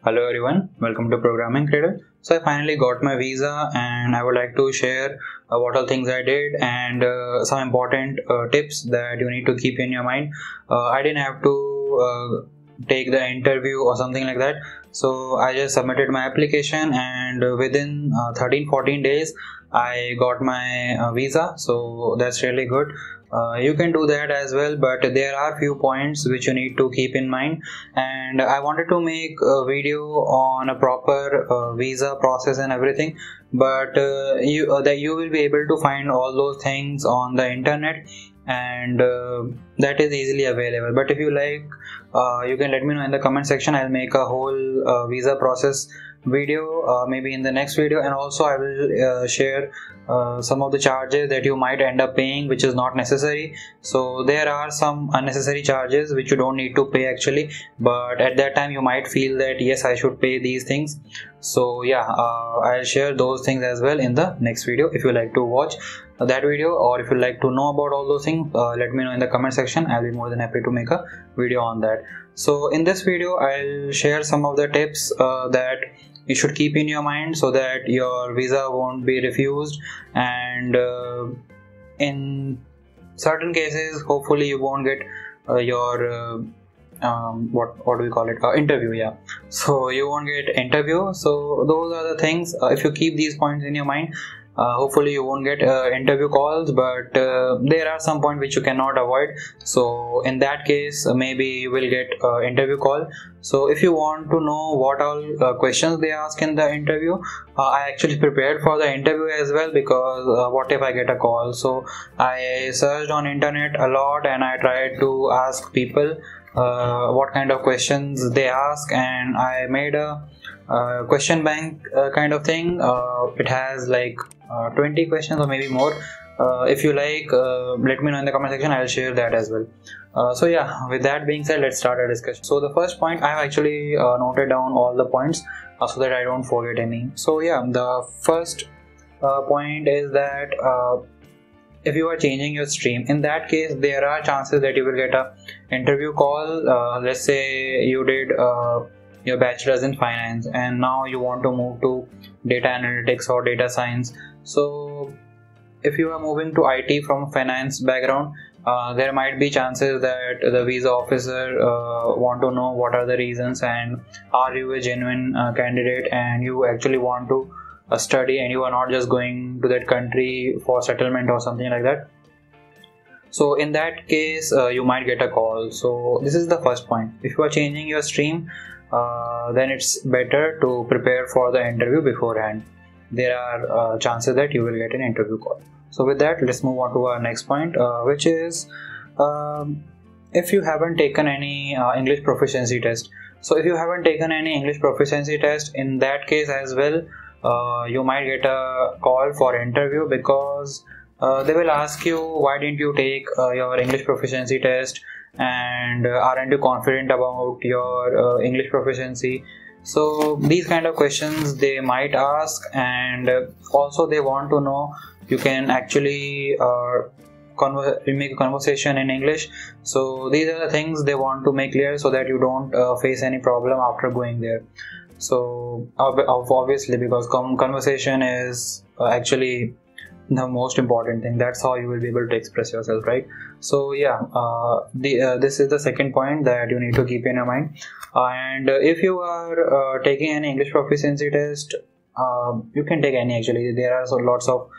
Hello everyone, welcome to Programming Cradle. So I finally got my visa and I would like to share what all things I did and some important tips that you need to keep in your mind. I didn't have to take the interview or something like that. So I just submitted my application and within 13-14 days I got my visa. So that's really good. You can do that as well, but there are few points which you need to keep in mind, and I wanted to make a video on a proper visa process and everything, but that you will be able to find all those things on the internet, and that is easily available. But if you like, you can let me know in the comment section. I'll make a whole visa process video maybe in the next video, and also I will share some of the charges that you might end up paying which is not necessary. So there are some unnecessary charges which you don't need to pay actually, but at that time you might feel that yes, I should pay these things. So yeah, I'll share those things as well in the next video. If you like to watch that video, or if you like to know about all those things, let me know in the comment section. I'll be more than happy to make a video on that. So in this video I'll share some of the tips that you should keep in your mind so that your visa won't be refused, and in certain cases hopefully you won't get your what do we call it, interview. Yeah, so you won't get interview. So those are the things, if you keep these points in your mind, hopefully you won't get interview calls, but there are some points which you cannot avoid. So in that case maybe you will get interview call. So if you want to know what all questions they ask in the interview, I actually prepared for the interview as well, because what if I get a call. So I searched on internet a lot and I tried to ask people what kind of questions they ask, and I made a question bank kind of thing. It has like 20 questions or maybe more. If you like, let me know in the comment section. I'll share that as well. So yeah, with that being said, let's start our discussion. So the first point, I have actually noted down all the points so that I don't forget any. So yeah, the first point is that if you are changing your stream, in that case there are chances that you will get a interview call. Let's say you did your bachelor's in finance and now you want to move to data analytics or data science. So if you are moving to IT from finance background, there might be chances that the visa officer want to know what are the reasons, and are you a genuine candidate and you actually want to study and you are not just going to that country for settlement or something like that. So in that case you might get a call. So this is the first point. If you are changing your stream, then it's better to prepare for the interview beforehand. There are chances that you will get an interview call. So with that, let's move on to our next point, which is if you haven't taken any English proficiency test. So if you haven't taken any English proficiency test, in that case as well, you might get a call for interview, because they will ask you, why didn't you take your English proficiency test, and aren't you confident about your English proficiency. So these kind of questions they might ask, and also they want to know you can actually make a conversation in English. So these are the things they want to make clear so that you don't face any problem after going there. So obviously, because conversation is actually the most important thing. That's how you will be able to express yourself, right? So yeah, this is the second point that you need to keep in your mind. And if you are taking any English proficiency test, you can take any actually. There are lots of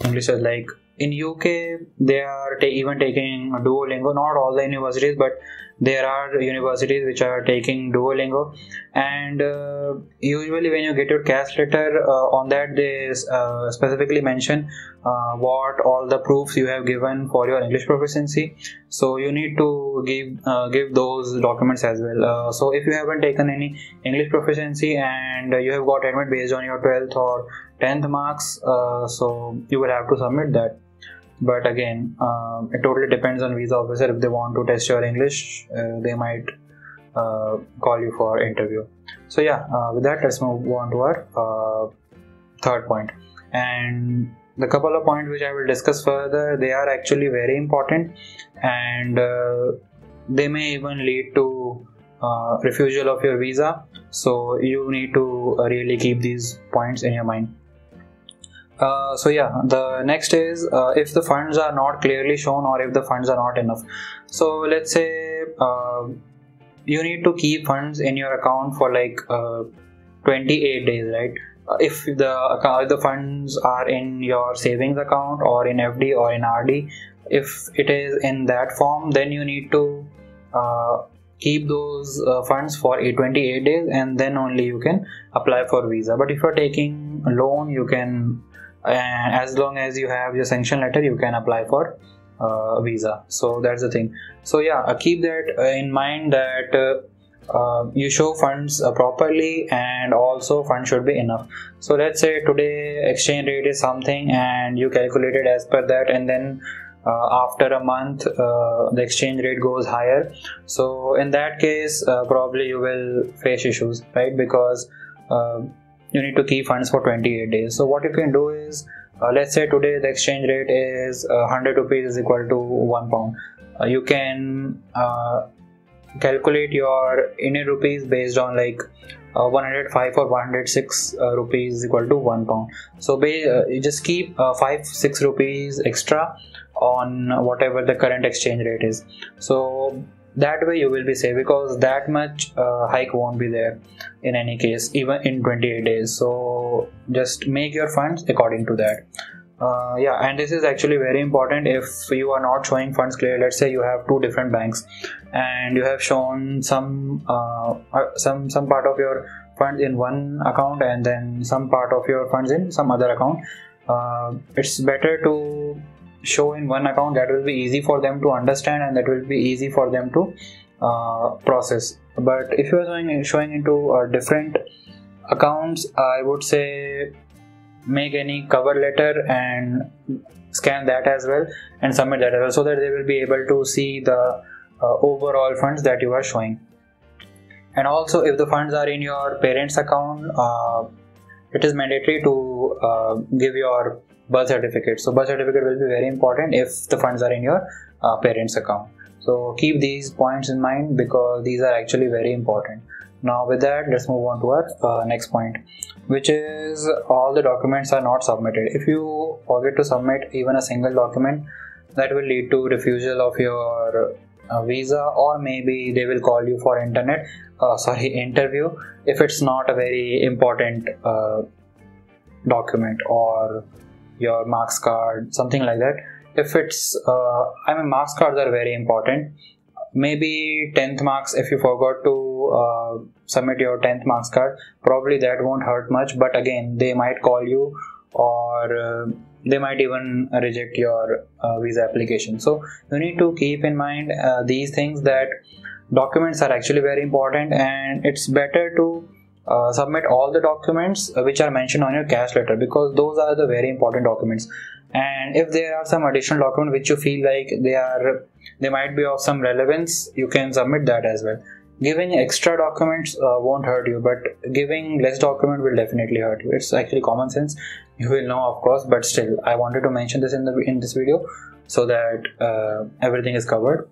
English, like in UK they are even taking Duolingo. Not all the universities, but there are universities which are taking Duolingo, and usually when you get your caste letter, on that they specifically mention what all the proofs you have given for your English proficiency. So you need to give those documents as well. So if you haven't taken any English proficiency and you have got admit based on your 12th or 10th marks, so you will have to submit that. But again, it totally depends on visa officer. If they want to test your English, they might call you for interview. So yeah, with that, let's move on to our third point. And the couple of points which I will discuss further, they are actually very important, and they may even lead to refusal of your visa. So you need to really keep these points in your mind. So yeah, the next is if the funds are not clearly shown or if the funds are not enough. So let's say you need to keep funds in your account for like 28 days, right? If the funds are in your savings account or in FD or in RD, if it is in that form, then you need to keep those funds for 28 days, and then only you can apply for visa. But if you're taking a loan, you can, as long as you have your sanction letter, you can apply for visa. So that's the thing. So yeah, keep that in mind, that you show funds properly, and also funds should be enough. So let's say today exchange rate is something and you calculate it as per that, and then after a month the exchange rate goes higher. So in that case probably you will face issues, right? Because you need to keep funds for 28 days. So what you can do is, let's say today the exchange rate is 100 rupees is equal to 1 pound. You can calculate your Indian rupees based on like 105 or 106 rupees is equal to 1 pound. So you just keep 5-6 rupees extra on whatever the current exchange rate is. So that way you will be safe, because that much hike won't be there in any case, even in 28 days. So just make your funds according to that. Yeah, and this is actually very important. If you are not showing funds clear, let's say you have two different banks and you have shown some part of your funds in one account and then some part of your funds in some other account, it's better to show in one account. That will be easy for them to understand and that will be easy for them to process. But if you are showing into different accounts, I would say make any cover letter and scan that as well and submit that as well, so that they will be able to see the overall funds that you are showing. And also, if the funds are in your parents account, it is mandatory to give your birth certificate. So birth certificate will be very important if the funds are in your parents account. So keep these points in mind, because these are actually very important. Now with that, let's move on to our next point, which is all the documents are not submitted. If you forget to submit even a single document, that will lead to refusal of your visa, or maybe they will call you for interview if it's not a very important document, or your marks card, something like that. If it's marks cards are very important. Maybe 10th marks, if you forgot to submit your 10th marks card, probably that won't hurt much, but again they might call you, or they might even reject your visa application. So you need to keep in mind these things, that documents are actually very important, and it's better to submit all the documents which are mentioned on your cash letter, because those are the very important documents. And if there are some additional documents which you feel like they might be of some relevance, you can submit that as well. Giving extra documents won't hurt you, but giving less document will definitely hurt you. It's actually common sense, you will know of course, but still I wanted to mention this in this video so that everything is covered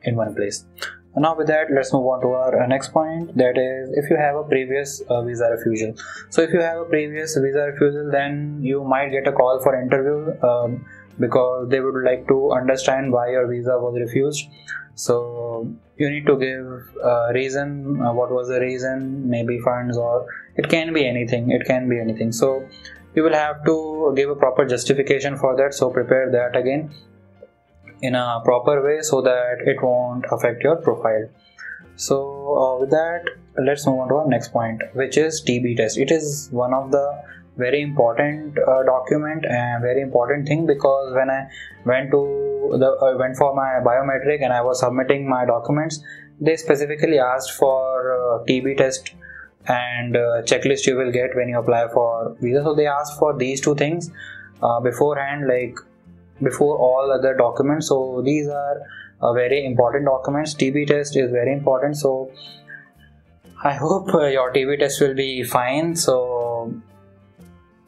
in one place. Now with that, let's move on to our next point, that is if you have a previous visa refusal. So if you have a previous visa refusal, then you might get a call for interview because they would like to understand why your visa was refused. So you need to give a reason, what was the reason, maybe funds, or it can be anything. So you will have to give a proper justification for that, so prepare that again in a proper way so that it won't affect your profile. So with that, let's move on to our next point, which is TB test. It is one of the very important document and very important thing, because when I went for my biometric and I was submitting my documents, they specifically asked for TB test and checklist you will get when you apply for visa. So they asked for these two things beforehand, like before all other documents. So these are very important documents. TB test is very important, so I hope your TB test will be fine. So,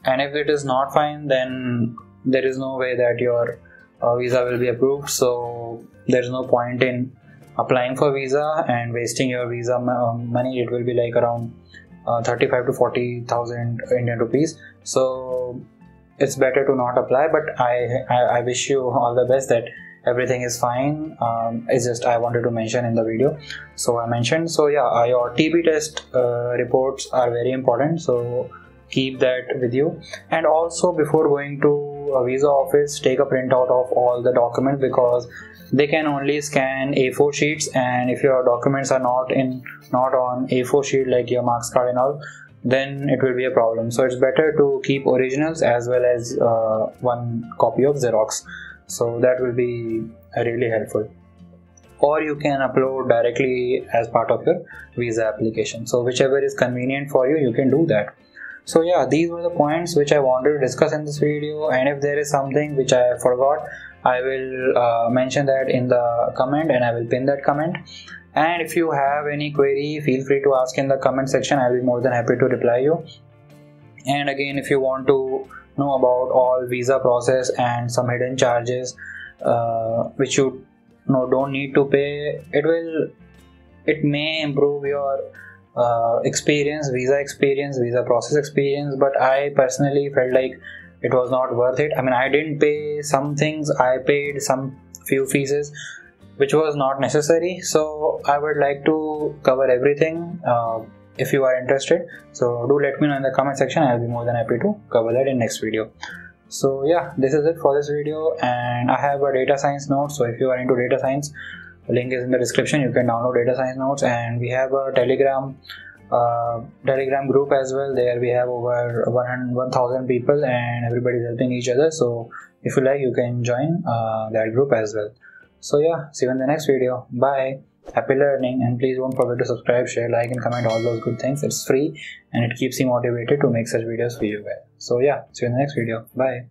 and if it is not fine, then there is no way that your visa will be approved, so there is no point in applying for visa and wasting your visa money. It will be like around 35 to 40,000 Indian rupees. So it's better to not apply, but I wish you all the best that everything is fine. It's just I wanted to mention in the video, so I mentioned. So yeah, your TB test reports are very important, so keep that with you. And also, before going to a visa office, take a printout of all the documents, because they can only scan A4 sheets, and if your documents are not on A4 sheet, like your marks card and all, then it will be a problem. So it's better to keep originals as well as one copy of Xerox, so that will be really helpful. Or you can upload directly as part of your visa application, so whichever is convenient for you, you can do that. So yeah, these were the points which I wanted to discuss in this video, and if there is something which I forgot, I will mention that in the comment, and I will pin that comment. And if you have any query, feel free to ask in the comment section. I will be more than happy to reply you. And again, if you want to know about all visa process and some hidden charges which you don't need to pay, it may improve your visa process experience, but I personally felt like it was not worth it. I mean, I didn't pay some things, I paid some few fees which was not necessary, so I would like to cover everything. If you are interested, so do let me know in the comment section. I'll be more than happy to cover that in next video. So yeah, this is it for this video, and I have a data science note, so if you are into data science, the link is in the description. You can download data science notes, and we have a telegram group as well. There we have over 1,000 people, and everybody is helping each other, so if you like, you can join that group as well. So yeah, see you in the next video. Bye, happy learning, and please don't forget to subscribe, share, like and comment, all those good things. It's free and it keeps you motivated to make such videos for you guys. So yeah, see you in the next video. Bye.